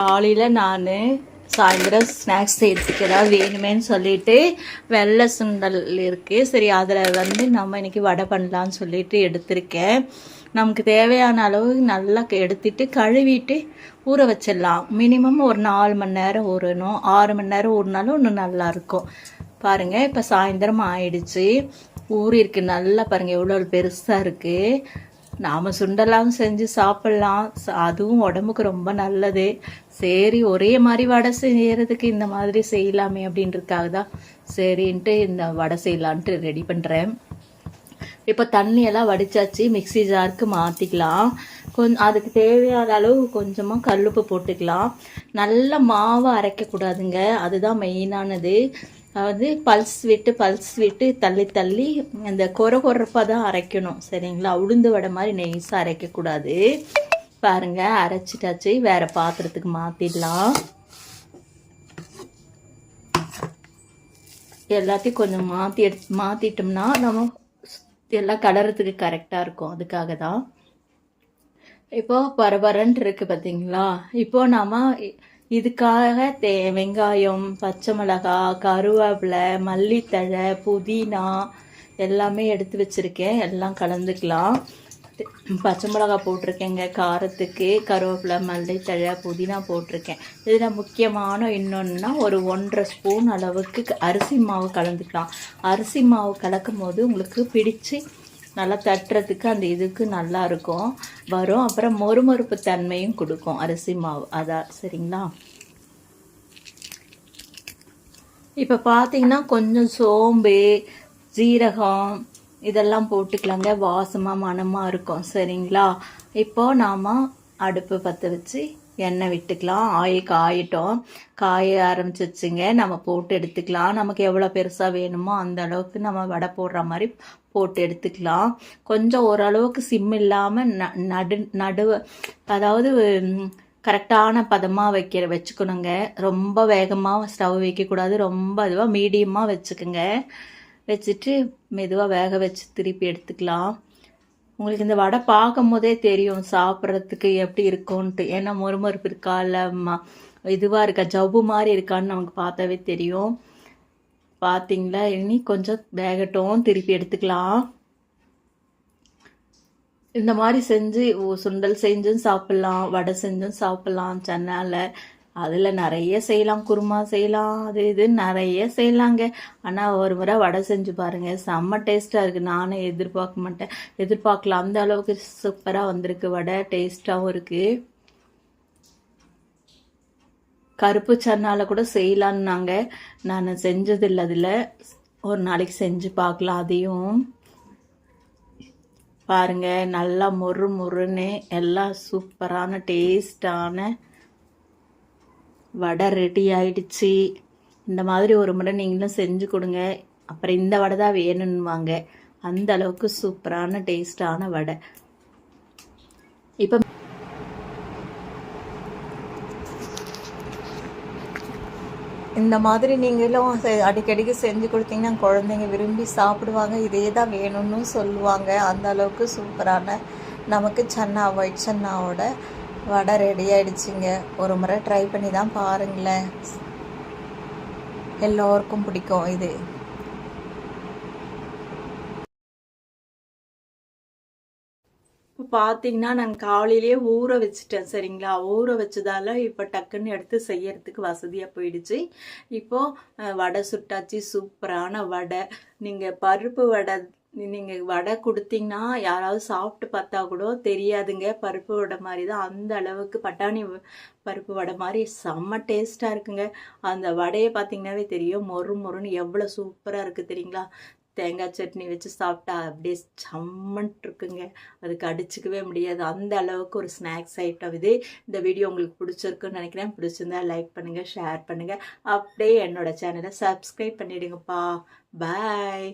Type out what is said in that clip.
காலையில் நான் சாயந்தரம் ஸ்நாக்ஸ் செய்யறதுக்கு ஏதாவது வேணுமேன்னு சொல்லிட்டு வெள்ளை சுண்டல் இருக்குது. சரி, அதில் நம்ம இன்றைக்கி வடை பண்ணலான்னு சொல்லிட்டு எடுத்திருக்கேன். நமக்கு தேவையான அளவு நல்லா எடுத்துட்டு கழுவிட்டு ஊற வச்சிடலாம். மினிமம் ஒரு 4 மணி நேரம் ஊறணும். 6 மணி நேரம் ஊறினாலும் இன்னும் நல்லாயிருக்கும். பாருங்கள், இப்போ சாயந்தரம் ஆயிடுச்சு. ஊறிருக்கு நல்லா. பாருங்கள் எவ்வளோ பெருசாக இருக்குது. நாம் சுண்டலாம் செஞ்சு சாப்பிட்லாம். அதுவும் உடம்புக்கு ரொம்ப நல்லது. சரி, ஒரே மாதிரி வடை செய்யறதுக்கு இந்த மாதிரி செய்யலாமே அப்படின்றதுக்காக தான் சரின்ட்டு இந்த வடை செய்யலான்ட்டு ரெடி பண்ணுறேன். இப்போ தண்ணியெல்லாம் வடித்தாச்சு. மிக்சி ஜாருக்கு மாற்றிக்கலாம். அதுக்கு தேவையான அளவு கொஞ்சமாக கல்லுப்பு போட்டுக்கலாம். நல்ல மாவை அரைக்கக்கூடாதுங்க, அதுதான் மெயினானது. அதாவது பல்ஸ் விட்டு தள்ளி தள்ளி இந்த கொரப்பாக தான் அரைக்கணும். சரிங்களா? உளுந்து வடை மாதிரி நெய்ஸாக அரைக்கக்கூடாது. பாருங்க, அரைச்சிட்டாச்சு. வேற பாத்திரத்துக்கு மாற்றிடலாம். எல்லாத்தையும் கொஞ்சம் மாற்றிட்டோம்னா நம்ம எல்லாம் கலரத்துக்கு கரெக்டாக இருக்கும். அதுக்காக தான். இப்போ பரபரன்ட்டு இருக்கு பார்த்தீங்களா? இப்போ நாம இதுக்காக வெங்காயம், பச்சை மிளகாய், கருவேப்பிலை, மல்லித்தழை, புதினா எல்லாமே எடுத்து வச்சுருக்கேன். எல்லாம் கலந்துக்கலாம். பச்சை மிளகாய் போட்டிருக்கேங்க காரத்துக்கு. கருவேப்பிலை, மல்லித்தழை, புதினா போட்டிருக்கேன். இதில் முக்கியமான இன்னொன்றுனா ஒரு 1.5 ஸ்பூன் அளவுக்கு அரிசி மாவு கலந்துக்கலாம். அரிசி மாவு கலக்கும் போது உங்களுக்கு பிடிச்சி நல்லா தட்டுறதுக்கு அந்த இதுக்கு நல்லா இருக்கும் வரும். அப்புறம் மொறுமொறுப்பு தன்மையும் கொடுக்கும் அரிசி மாவு. அதான் சரிங்களா? இப்போ பார்த்தீங்கன்னா கொஞ்சம் சோம்பு, ஜீரகம் இதெல்லாம் போட்டுக்கலாங்க. வாசமாக மணமாக இருக்கும். சரிங்களா? இப்போ நாம் அடுப்பு பற்ற வச்சு எண்ணெய் விட்டுக்கலாம். காயிட்டோம். காய ஆரம்பிச்சிச்சுங்க. நம்ம போட்டு எடுத்துக்கலாம். நமக்கு எவ்வளோ பெருசாக வேணுமோ அந்த அளவுக்கு நம்ம வடை போடுற மாதிரி போட்டு எடுத்துக்கலாம். கொஞ்சம் ஓரளவுக்கு சிம் இல்லாமல் நடுவு அதாவது கரெக்டான பதமாக வச்சுக்கணுங்க. ரொம்ப வேகமாக ஸ்டவ் வைக்கக்கூடாது. ரொம்ப இதுவாக மீடியமாக வச்சுக்கோங்க. வச்சுட்டு மெதுவாக வேக வச்சு திருப்பி எடுத்துக்கலாம். உங்களுக்கு இந்த வடை பார்க்கும் போதே தெரியும் சாப்பிட்றதுக்கு எப்படி இருக்கும்ன்ட்டு. ஏன்னா மொறுமொறுப்பு இருக்கா இல்லை இதுவாக இருக்கா, ஜவ்வு மாதிரி இருக்கான்னு நமக்கு பார்த்தாவே தெரியும். பார்த்தீங்களா? இனி கொஞ்சம் வேகட்டும், திருப்பி எடுத்துக்கலாம். இந்த மாதிரி செஞ்சு சுண்டல் செஞ்சும் சாப்பிட்லாம், வடை செஞ்சும் சாப்பிட்லாம். சென்னையில் அதில் நிறைய செய்யலாம். குருமா செய்யலாம், அது இது நிறைய செய்யலாங்க. ஆனால் ஒரு முறை வடை செஞ்சு பாருங்கள், செம்ம டேஸ்ட்டாக இருக்குது. நானே எதிர்பார்க்கலாம் அந்த அளவுக்கு சூப்பராக வந்திருக்கு வடை. டேஸ்ட்டாகவும் இருக்குது. கருப்பு சன்னால கூட செய்யலான்னாங்க. நான் செஞ்சதில்லை. அதில் ஒரு நாளைக்கு செஞ்சு பார்க்கலாம். அதையும் பாருங்க, நல்லா மொறுன்னு எல்லாம் சூப்பரான டேஸ்டான வடை ரெடி ஆயிடுச்சு. இந்த மாதிரி ஒரு முறை நீங்களும் செஞ்சு கொடுங்க. அப்புறம் இந்த வடை தான் வேணும்னுவாங்க. அந்த அளவுக்கு சூப்பரான டேஸ்டான வடை. இப்போ இந்த மாதிரி நீங்களும் அடிக்கடிக்கு செஞ்சு கொடுத்தீங்கன்னா குழந்தைங்க விரும்பி சாப்பிடுவாங்க. இதே தான் வேணும்னு சொல்லுவாங்க. அந்த அளவுக்கு சூப்பரான நமக்கு ஒயிட் சன்னாவோட வடை ரெடி ஆகிடுச்சிங்க. ஒரு முறை ட்ரை பண்ணி தான் பாருங்களேன், எல்லோருக்கும் பிடிக்கும் இது. இப்போ பார்த்தீங்கன்னா நான் காலையிலேயே ஊற வச்சுட்டேன். சரிங்களா? ஊற வச்சதால இப்போ டக்குன்னு எடுத்து செய்யறதுக்கு வசதியாக போயிடுச்சு. இப்போது வடை சுட்டாச்சு. சூப்பரான வடை. நீங்கள் பருப்பு வடை வடை கொடுத்தீங்கன்னா யாராவது சாப்பிட்டு பார்த்தா கூட தெரியாதுங்க, பருப்பு வடை மாதிரி தான். அந்த அளவுக்கு பட்டாணி பருப்பு வடை மாதிரி செம்ம டேஸ்ட்டாக இருக்குங்க. அந்த வடையை பார்த்தீங்கன்னாவே தெரியும், மொறுன்னு எவ்வளோ சூப்பராக இருக்குது தெரியுங்களா? தேங்காய் சட்னி வச்சு சாப்பிட்டா அப்படியே சம்மன்ட்டு இருக்குங்க. அதுக்கு அடிச்சுக்கவே முடியாது. அந்த அளவுக்கு ஒரு ஸ்நாக்ஸ் ஐட்டம் இது. இந்த வீடியோ உங்களுக்கு பிடிச்சிருக்குன்னு நினைக்கிறேன். பிடிச்சிருந்தா லைக் பண்ணுங்கள், ஷேர் பண்ணுங்கள். அப்படியே என்னோட சேனலை சப்ஸ்கிரைப் பண்ணிவிடுங்கப்பா. பாய்.